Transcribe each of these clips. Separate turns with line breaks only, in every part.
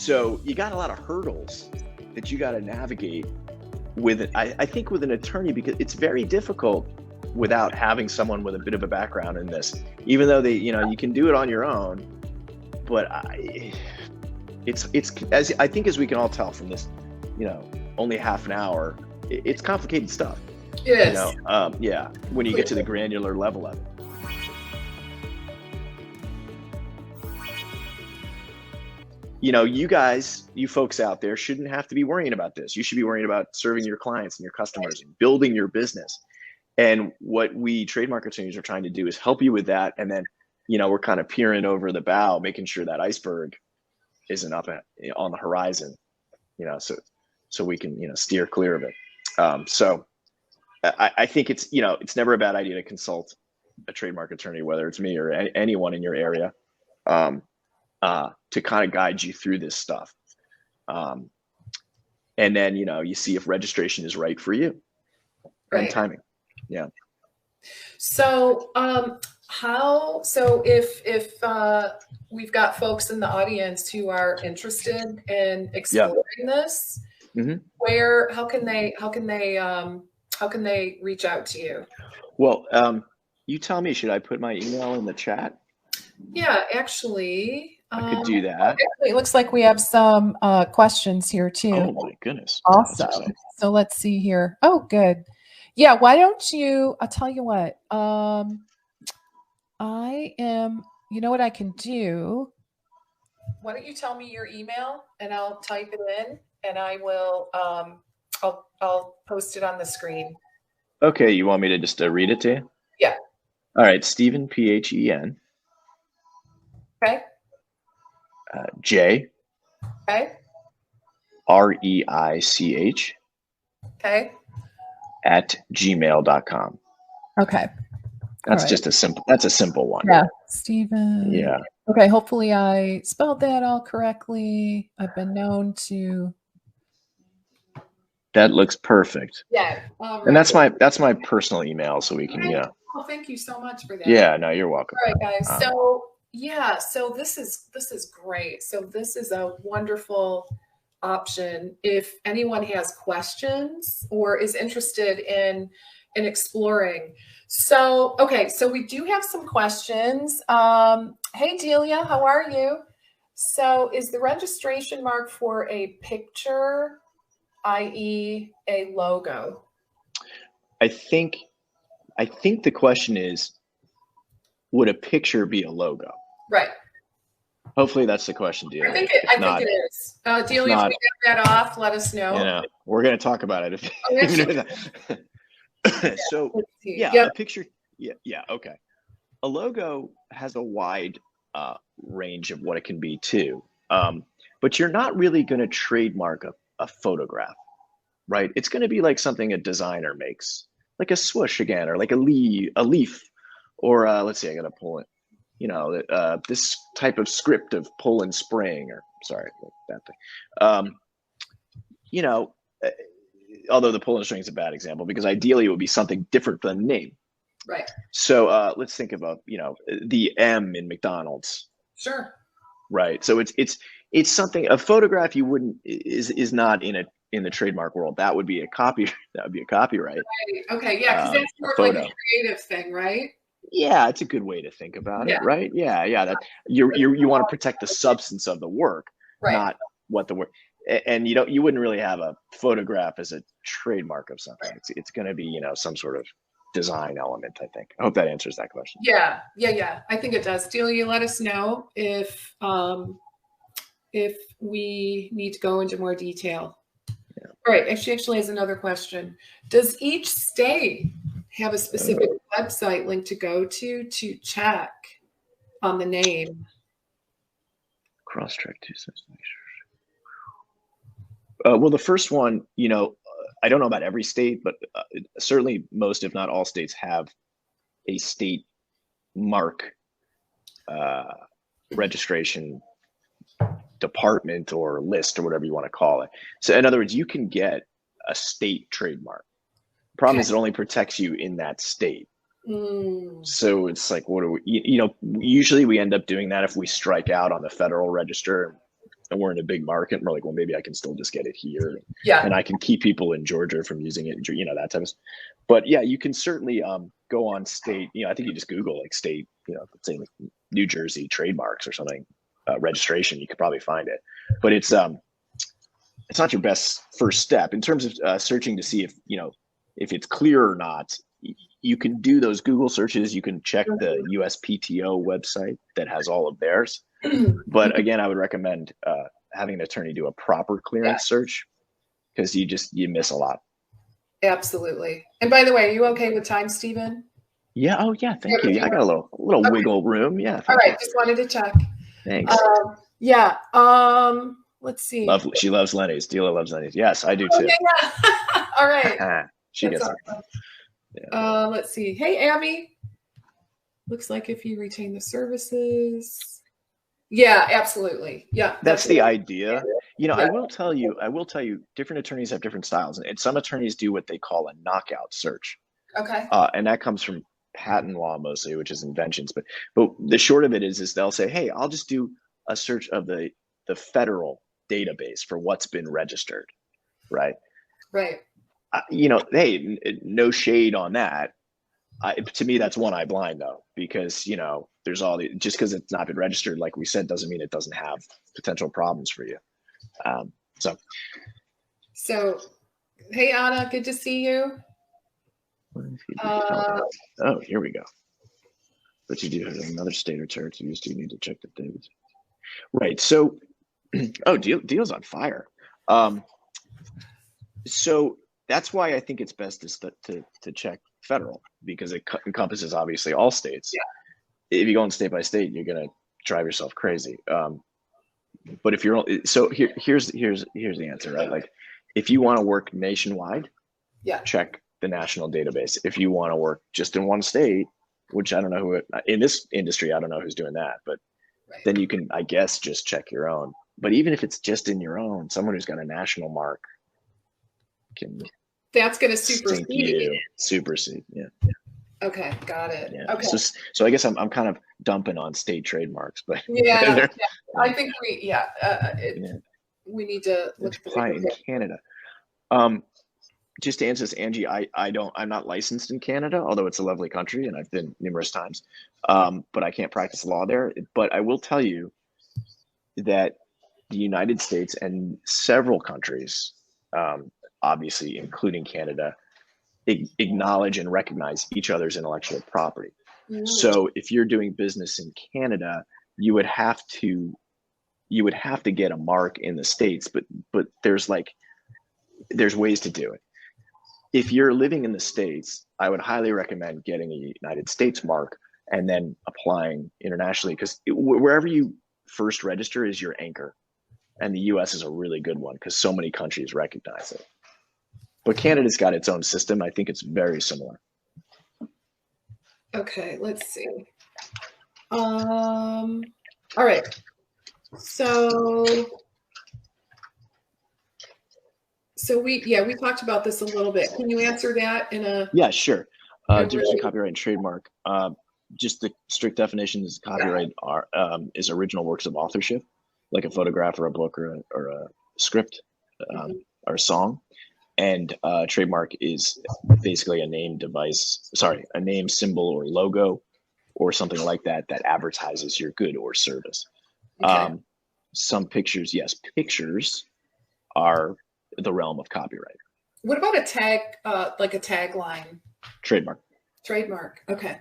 So you got a lot of hurdles that you got to navigate with it. I think with an attorney, because it's very difficult without having someone with a bit of a background in this, even though you can do it on your own, but it's as I think, as we can all tell from this, only half an hour, it's complicated stuff.
Yes.
Yeah, when you get to the granular level of it. You folks out there shouldn't have to be worrying about this. You should be worrying about serving your clients and your customers and building your business. And what we trademark attorneys are trying to do is help you with that. And then, we're kind of peering over the bow, making sure that iceberg isn't up on the horizon, so we can, steer clear of it. So I think it's never a bad idea to consult a trademark attorney, whether it's me or anyone in your area, to kind of guide you through this stuff. And then, you see if registration is right for you and timing. Yeah.
So, if we've got folks in the audience who are interested in exploring this, how can they reach out to you?
Well, you tell me, should I put my email in the chat?
Yeah, actually,
I could do that.
Actually, it looks like we have some questions here too.
Oh my goodness.
Awesome. So let's see here. Oh, good. Yeah. Why don't you, I'll tell you what, you know what I can do?
Why don't you tell me your email and I'll type it in and I will, I'll post it on the screen.
Okay. You want me to just read it to you?
Yeah.
All right. Stephen, Phen.
Okay.
J.
Okay.
Reich.
Okay.
At gmail.com.
Okay.
That's just a simple one.
Yeah. Stephen.
Yeah.
Okay. Hopefully I spelled that all correctly. I've been known to.
That looks perfect.
Yeah. All right.
And that's my personal email, so we can,
Oh, thank you so much for that.
Yeah, no, you're welcome.
All right, guys. So this is great. So this is a wonderful option if anyone has questions or is interested in exploring. So, okay, so we do have some questions. Hey, Delia, how are you? So is the registration mark for a picture, i.e. a logo?
I think the question is, would a picture be a logo?
Right.
Hopefully that's the question, Delia.
I think it is. Delia, if we get that off, let us know.
We're going to talk about it. So, a picture. Yeah. Okay. A logo has a wide range of what it can be too. But you're not really going to trademark a photograph, right? It's going to be like something a designer makes, like a swoosh again, or like a leaf, or let's see, I got to pull it. This type of script of pull and spring, or sorry, that thing. Although the pull and string is a bad example, because ideally it would be something different than the name.
Right.
So let's think about, the M in McDonald's.
Sure.
Right. So it's something, a photograph you wouldn't, is not in the trademark world. That would be a copyright.
Right. Okay. Yeah. Because that's more like a creative thing, right?
Yeah, it's a good way to think about it, right? Yeah. That you want to protect the substance of the work, not what the work. And you wouldn't really have a photograph as a trademark of something. It's going to be some sort of design element, I think. I hope that answers that question.
Yeah. I think it does. Delia, let us know if we need to go into more detail. Yeah. All right. She actually has another question. Does each state have a specific website link to go to check on the name?
Cross-check 2 cents. Well, the first one, I don't know about every state, but certainly most, if not all states, have a state mark registration department or list or whatever you want to call it. So in other words, you can get a state trademark. Problem is it only protects you in that state. So it's like, what do we, usually we end up doing that if we strike out on the federal register. and we're in a big market, and we're like, well, maybe I can still just get it here,
Yeah.
and I can keep people in Georgia from using it, that type of stuff. But yeah, you can certainly go on state. I think you just Google like state, let's say like New Jersey trademarks or something, registration. You could probably find it, but it's not your best first step in terms of searching to see if it's clear or not. You can do those Google searches. You can check the USPTO website that has all of theirs. But again, I would recommend having an attorney do a proper clearance search, because you miss a lot.
Absolutely. And by the way, are you okay with time, Stephen?
Yeah. Oh yeah. Thank you. Yeah, I got a little wiggle room. Yeah.
All right. Just wanted to check.
Thanks.
Yeah. Let's see.
She loves Lenny's. Dealer loves Lenny's. Yes, I do too.
Yeah. All right.
She
That's
gets
awesome.
it. Yeah.
Let's see. Hey, Abby. Looks like if you retain the services. Yeah, absolutely. Yeah.
That's the idea. I will tell you, different attorneys have different styles, and some attorneys do what they call a knockout search.
Okay.
And that comes from patent law mostly, which is inventions. But the short of it is they'll say, hey, I'll just do a search of the federal database for what's been registered, right?
Right.
Hey, no shade on that. To me, that's one eye blind though, because there's just because it's not been registered, like we said, doesn't mean it doesn't have potential problems for you.
So, hey Anna, good to see you.
Oh, here we go. But you do have another state or territory, so you need to check the database. Right. So, deal's on fire. So that's why I think it's best to check federal, because it encompasses obviously all states. Yeah. If you go on state by state, you're gonna drive yourself crazy. But if you're here's the answer, right? Like, if you want to work nationwide, check the national database. If you want to work just in one state, which I don't know who in this industry, I don't know who's doing that, but then you can, I guess, just check your own. But even if it's just in your own, someone who's got a national mark
that's going to supersede.
Yeah.
Okay, got it.
Yeah.
Okay.
So I guess I'm kind of dumping on state trademarks, but
I think we need to look at
apply in Canada. Just to answer this, Angie, I'm not licensed in Canada, although it's a lovely country and I've been numerous times. But I can't practice law there. But I will tell you that the United States and several countries, obviously including Canada, acknowledge and recognize each other's intellectual property. So if you're doing business in Canada, you would have to get a mark in the States, but there's ways to do it. If you're living in the States, I would highly recommend getting a United States mark and then applying internationally, because wherever you first register is your anchor, and the US is a really good one because so many countries recognize it. But Canada's got its own system. I think it's very similar.
Okay, let's see. All right. So we talked about this a little bit. Can you answer that in a?
Yeah, sure. Difference between copyright and trademark. Just the strict definition is copyright is original works of authorship, like a photograph or a book or a script or a song. And trademark is basically a name, symbol, or logo, or something like that advertises your good or service. Okay. Some pictures are the realm of copyright.
What about a tag, like a tagline?
Trademark.
Trademark. Okay.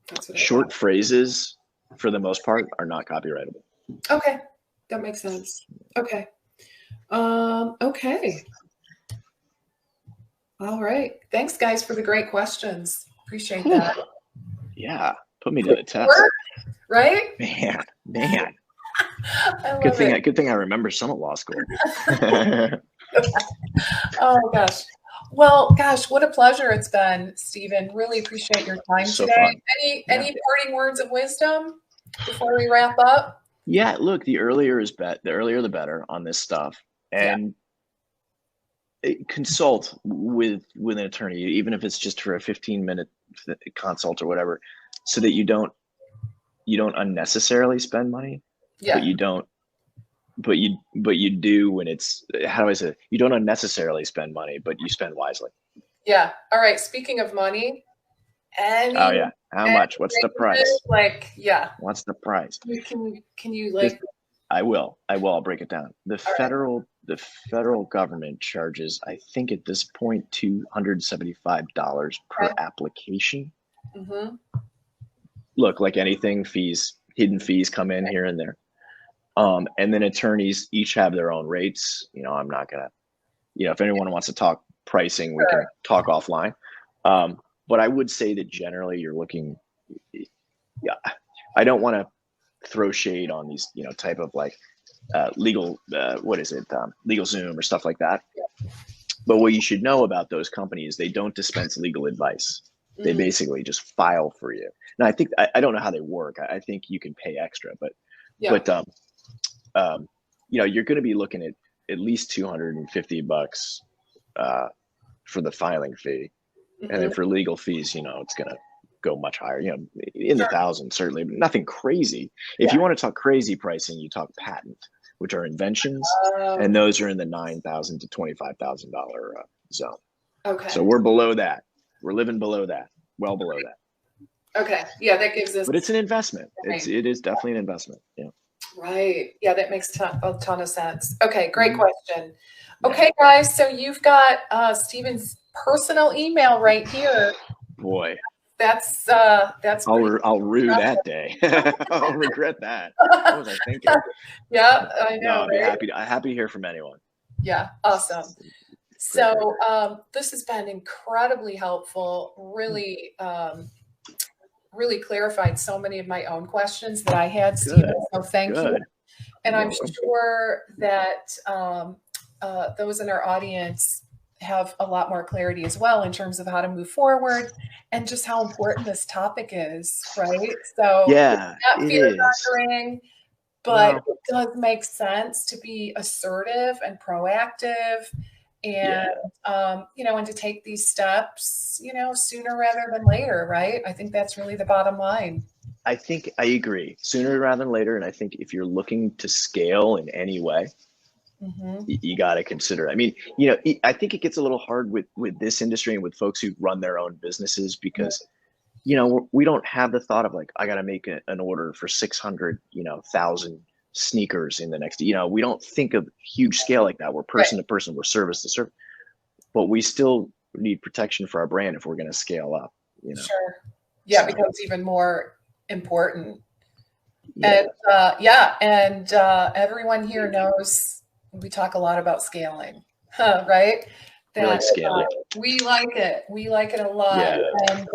That's what
Short phrases, for the most part, are not copyrightable.
Okay, that makes sense. Okay. Okay. All right. Thanks, guys, for the great questions. Appreciate that.
Yeah. Put me to the test.
Right?
Man.
I
Good thing I remember some at law school.
Oh, gosh. Well, gosh, what a pleasure it's been, Stephen. Really appreciate your time today.
Fun.
Any parting words of wisdom before we wrap up?
Yeah, look, the earlier the better on this stuff. And consult with an attorney, even if it's just for a 15-minute consult or whatever, so that you don't unnecessarily spend money, but you don't but you do when it's, how do I say, you don't unnecessarily spend money, but you spend wisely.
Yeah. All right. Speaking of money,
Oh yeah. How much? What's the price?
Like, yeah.
What's the price?
Can you like?
I will. I'll break it down. The federal government charges, I think at this point, $275 per application.
Mm-hmm.
Look, like anything, hidden fees come in here and there. And then attorneys each have their own rates. I'm not gonna, if anyone wants to talk pricing, we can talk offline. But I would say that generally you're looking, yeah, I don't want to throw shade on these, type of like legal, legal Zoom or stuff like that. But what you should know about those companies, they don't dispense legal advice. They basically just file for you. Now, I think, I don't know how they work. I think you can pay extra, but you're going to be looking at least $250 for the filing fee. And then for legal fees, it's going to go much higher, in the thousands, certainly, but nothing crazy. If you want to talk crazy pricing, you talk patent, which are inventions, and those are in the $9,000 to $25,000 zone. Okay. So we're below that. We're living below that, well below that.
Okay. Yeah, that gives us.
But it's an investment. Right. It is definitely an investment. Yeah.
Right. Yeah, that makes a ton of sense. Okay, great question. Okay, guys, so you've got Stephen's personal email right here.
Boy.
That's
I'll rue that day. I'll regret that. What was I thinking?
Yeah, I know.
No, I'll be happy to hear from anyone.
Yeah, awesome. So this has been incredibly helpful. Really, really clarified so many of my own questions that I had, Stephen. So thank you. And I'm sure that those in our audience have a lot more clarity as well in terms of how to move forward and just how important this topic is, right? So
yeah,
not fear-mongering, but it does make sense to be assertive and proactive and, and to take these steps, sooner rather than later, right? I think that's really the bottom line.
I think I agree, sooner rather than later. And I think if you're looking to scale in any way, you got to consider. I mean, I think it gets a little hard with this industry and with folks who run their own businesses because, we don't have the thought of like, I got to make an order for 600,000 sneakers in the next, we don't think of huge scale like that. We're person to person, we're service to service, but we still need protection for our brand if we're going to scale up,
Sure. Yeah. So, it becomes even more important. And, everyone here knows we talk a lot about scaling, right?
We like scaling.
We like it. We like it a lot. Yeah. And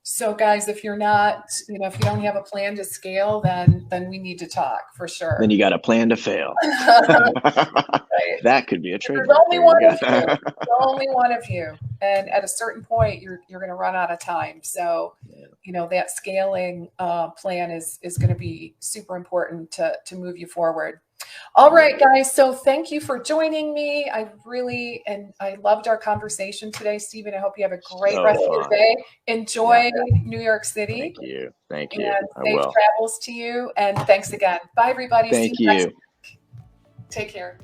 so guys, if you're not, if you don't have a plan to scale, then we need to talk for sure.
Then you got a plan to fail. Right. That could be a trademark.
There's only one of you. There's only one of you. And at a certain point, you're going to run out of time. So, that scaling plan is going to be super important to move you forward. All right, guys. So thank you for joining me. I loved our conversation today, Stephen. I hope you have a great rest of your day. Enjoy New York City.
Thank you.
And safe travels to you. And thanks again. Bye, everybody.
Thank you.
Take care.